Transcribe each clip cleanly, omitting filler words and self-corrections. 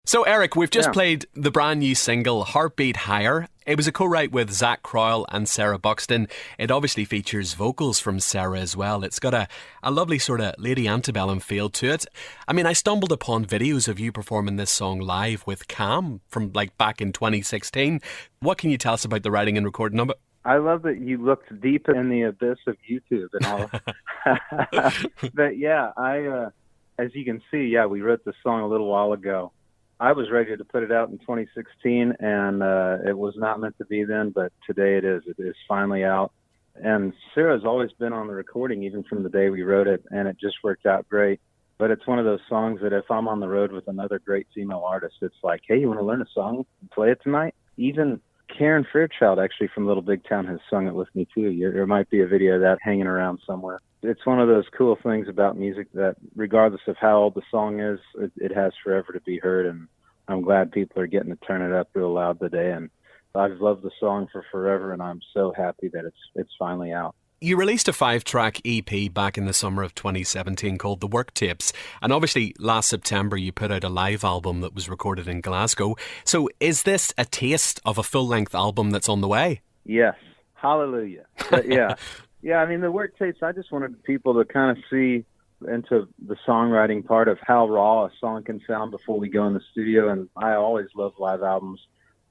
So, Eric, we've just played the brand new single, Heartbeat Higher. It was a co-write with Zach Crowell and Sarah Buxton. It obviously features vocals from Sarah as well. It's got a lovely sort of Lady Antebellum feel to it. I mean, I stumbled upon videos of you performing this song live with Cam from like back in 2016. What can you tell us about the writing and recording of it? I love that you looked deep in the abyss of YouTube and all. But yeah, as you can see, we wrote this song a little while ago. I was ready to put it out in 2016, and it was not meant to be then, but today it is. It is finally out. And Sarah's always been on the recording, even from the day we wrote it, and it just worked out great. But it's one of those songs that if I'm on the road with another great female artist, it's like, hey, you want to learn a song and play it tonight? Even Karen Fairchild, actually, from Little Big Town, has sung it with me, too. There might be a video of that hanging around somewhere. It's one of those cool things about music that, regardless of how old the song is, it has forever to be heard, and I'm glad people are getting to turn it up real loud today. And I've loved the song for forever, and I'm so happy that it's finally out. You released a 5-track EP back in the summer of 2017 called The Work Tapes, and obviously last September you put out a live album that was recorded in Glasgow. So is this a taste of a full-length album that's on the way? Yes. Hallelujah. But yeah, I mean, the work tapes, I just wanted people to kind of see into the songwriting part of how raw a song can sound before we go in the studio, and I always love live albums.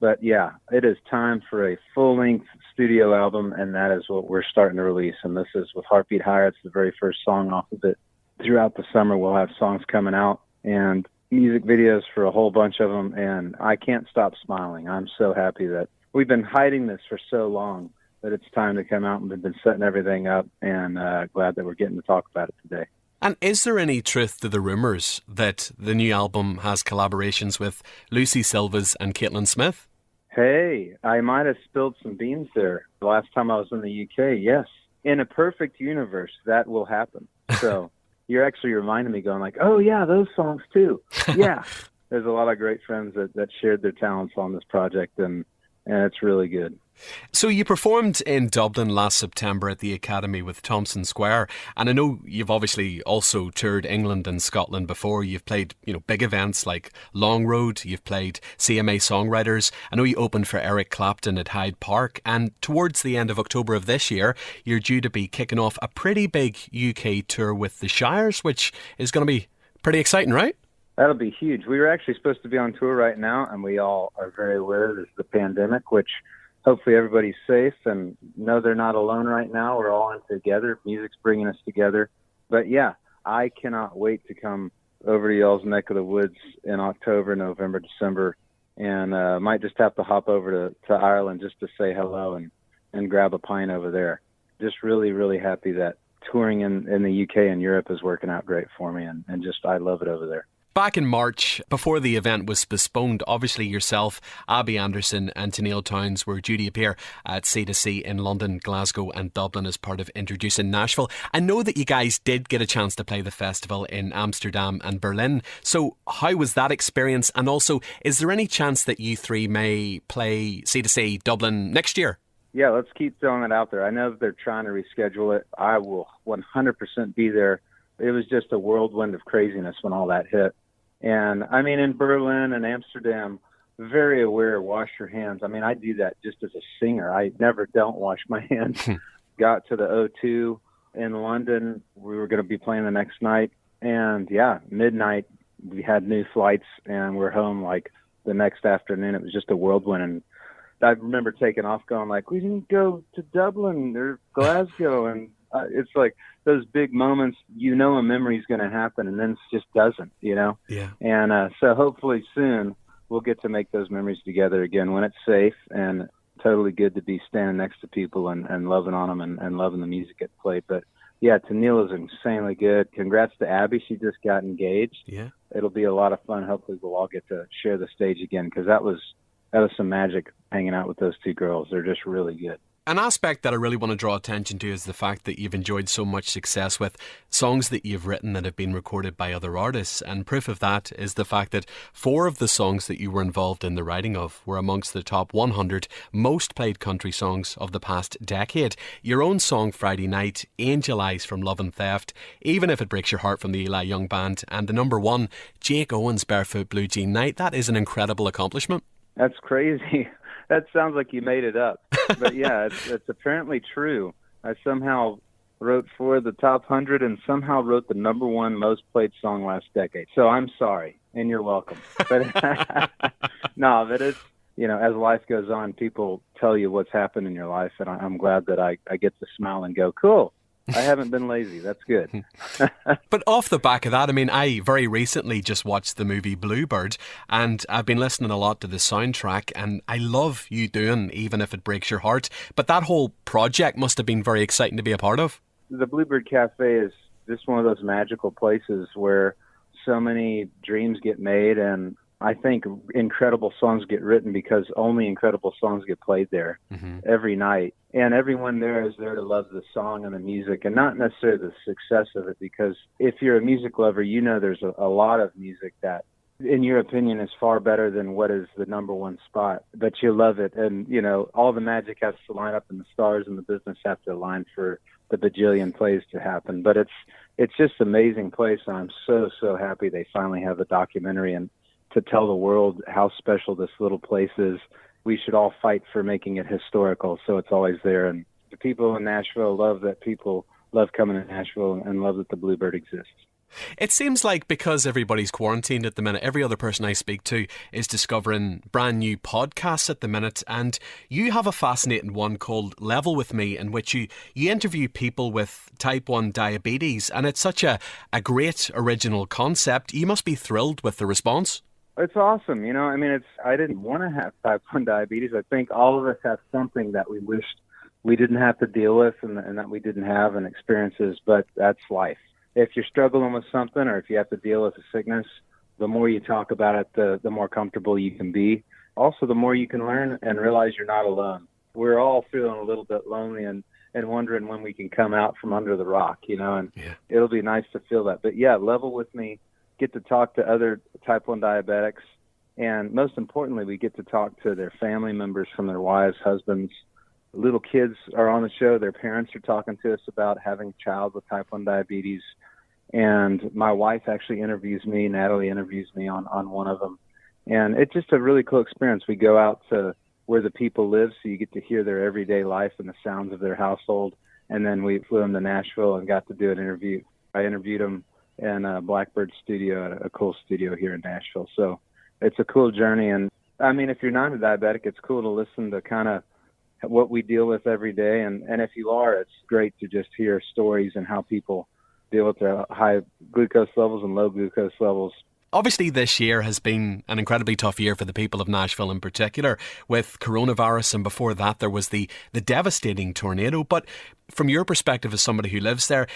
But yeah, it is time for a full-length studio album, and that is what we're starting to release. And this is with Heartbeat Higher. It's the very first song off of it. Throughout the summer, we'll have songs coming out and music videos for a whole bunch of them, and I can't stop smiling. I'm so happy that we've been hiding this for so long, that it's time to come out, and we've been setting everything up, and glad that we're getting to talk about it today. And is there any truth to the rumours that the new album has collaborations with Lucy Silvas and Caitlin Smith? Hey, I might have spilled some beans there. The last time I was in the UK, yes. In a perfect universe, that will happen. So you're actually reminding me, going like, oh yeah, those songs too. Yeah. There's a lot of great friends that shared their talents on this project, and it's really good. So you performed in Dublin last September at the Academy with Thompson Square, and I know you've obviously also toured England and Scotland before. You've played, big events like Long Road, you've played CMA Songwriters. I know you opened for Eric Clapton at Hyde Park, and towards the end of October of this year, you're due to be kicking off a pretty big UK tour with the Shires, which is going to be pretty exciting, right? That'll be huge. We were actually supposed to be on tour right now, and we all are very aware there's the pandemic, which hopefully everybody's safe and know they're not alone right now. We're all in together. Music's bringing us together. But yeah, I cannot wait to come over to y'all's neck of the woods in October, November, December, and might just have to hop over to Ireland just to say hello and grab a pint over there. Just really, really happy that touring in the UK and Europe is working out great for me, and just I love it over there. Back in March, before the event was postponed, obviously yourself, Abby Anderson and Tennille Towns were due to appear at CDC in London, Glasgow and Dublin as part of Introducing Nashville. I know that you guys did get a chance to play the festival in Amsterdam and Berlin. So how was that experience? And also, is there any chance that you three may play CDC Dublin next year? Yeah, let's keep throwing it out there. I know that they're trying to reschedule it. I will 100% be there. It was just a whirlwind of craziness when all that hit. And I mean, in Berlin and Amsterdam, very aware, wash your hands. I mean, I do that just as a singer. I never don't wash my hands. Got to the O2 in London. We were going to be playing the next night. And yeah, midnight, we had new flights and we're home like the next afternoon. It was just a whirlwind. And I remember taking off going like, we didn't go to Dublin or Glasgow. And it's like those big moments, a memory's going to happen, and then it just doesn't, Yeah. And so hopefully soon we'll get to make those memories together again when it's safe, and totally good to be standing next to people and loving on them and loving the music it played. But yeah, Tennille is insanely good. Congrats to Abby. She just got engaged. Yeah. It'll be a lot of fun. Hopefully we'll all get to share the stage again, because that was some magic hanging out with those two girls. They're just really good. An aspect that I really want to draw attention to is the fact that you've enjoyed so much success with songs that you've written that have been recorded by other artists. And proof of that is the fact that 4 of the songs that you were involved in the writing of were amongst the top 100 most played country songs of the past decade. Your own song Friday Night, Angel Eyes from Love and Theft, Even If It Breaks Your Heart from the Eli Young Band, and the number 1, Jake Owen's Barefoot Blue Jean Night. That is an incredible accomplishment. That's crazy. That sounds like you made it up. But yeah, it's apparently true. I somehow wrote for the top 100 and somehow wrote the number 1 most played song last decade. So I'm sorry, and you're welcome. But no, but it's, as life goes on, people tell you what's happened in your life, and I'm glad that I get to smile and go, cool. I haven't been lazy. That's good. But off the back of that, I very recently just watched the movie Bluebird, and I've been listening a lot to the soundtrack, and I love you doing Even If It Breaks Your Heart. But that whole project must have been very exciting to be a part of. The Bluebird Cafe is just one of those magical places where so many dreams get made, and I think incredible songs get written because only incredible songs get played there every night. And everyone there is there to love the song and the music and not necessarily the success of it, because if you're a music lover, there's a lot of music that, in your opinion, is far better than what is the number 1 spot. But you love it. And, all the magic has to line up and the stars in the business have to align for the bajillion plays to happen. But it's just an amazing place. I'm so, so happy they finally have a documentary and to tell the world how special this little place is. We should all fight for making it historical so it's always there. And the people in Nashville love that people love coming to Nashville and love that the Bluebird exists. It seems like because everybody's quarantined at the minute, every other person I speak to is discovering brand new podcasts at the minute, and you have a fascinating one called Level With Me, in which you interview people with type 1 diabetes, and it's such a great original concept. You must be thrilled with the response. It's awesome. I didn't want to have type 1 diabetes. I think all of us have something that we wished we didn't have to deal with and that we didn't have and experiences, but that's life. If you're struggling with something or if you have to deal with a sickness, the more you talk about it, the more comfortable you can be. Also, the more you can learn and realize you're not alone. We're all feeling a little bit lonely and wondering when we can come out from under the rock, and It'll be nice to feel that. But yeah, Level With Me, get to talk to other type 1 diabetics, and most importantly, we get to talk to their family members, from their wives, husbands. Little kids are on the show. Their parents are talking to us about having a child with type 1 diabetes. And my wife actually interviews me. Natalie interviews me on one of them. And it's just a really cool experience. We go out to where the people live, so you get to hear their everyday life and the sounds of their household. And then we flew them to Nashville and got to do an interview. I interviewed them in a Blackbird studio, a cool studio here in Nashville. So it's a cool journey. And if you're not a diabetic, it's cool to listen to kind of what we deal with every day. And if you are, it's great to just hear stories and how people deal with their high glucose levels and low glucose levels. Obviously, this year has been an incredibly tough year for the people of Nashville in particular, with coronavirus, and before that there was the devastating tornado. But from your perspective as somebody who lives there,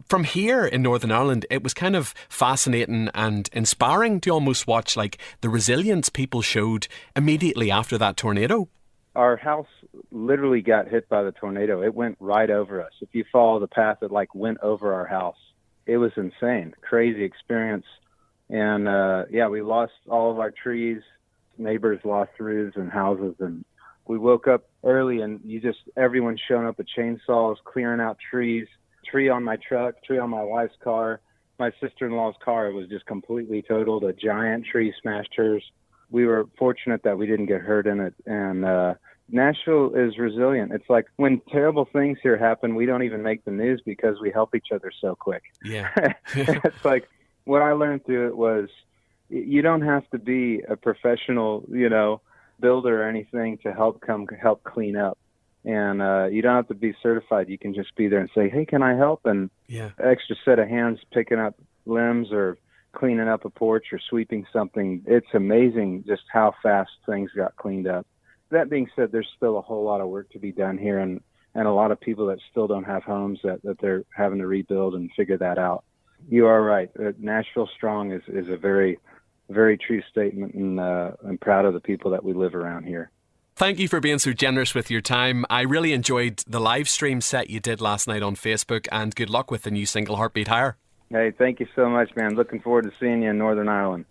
from here in Northern Ireland, it was kind of fascinating and inspiring to almost watch the resilience people showed immediately after that tornado. Our house literally got hit by the tornado. It went right over us. If you follow the path, it went over our house. It was insane, crazy experience. And we lost all of our trees. Neighbors lost roofs and houses. And we woke up early and everyone's showing up with chainsaws, clearing out trees, tree on my truck, tree on my wife's car. My sister-in-law's car was just completely totaled. A giant tree smashed hers. We were fortunate that we didn't get hurt in it. And Nashville is resilient. It's like when terrible things here happen, we don't even make the news because we help each other so quick. Yeah. It's like what I learned through it was you don't have to be a professional, builder or anything to help clean up. And you don't have to be certified. You can just be there and say, hey, can I help? And extra set of hands picking up limbs or cleaning up a porch or sweeping something. It's amazing just how fast things got cleaned up. That being said, there's still a whole lot of work to be done here and a lot of people that still don't have homes that they're having to rebuild and figure that out. You are right. Nashville Strong is a very, very true statement, and I'm proud of the people that we live around here. thank you for being so generous with your time. I really enjoyed the live stream set you did last night on Facebook, and good luck with the new single, Heartbeat Higher. Hey, thank you so much, man. Looking forward to seeing you in Northern Ireland.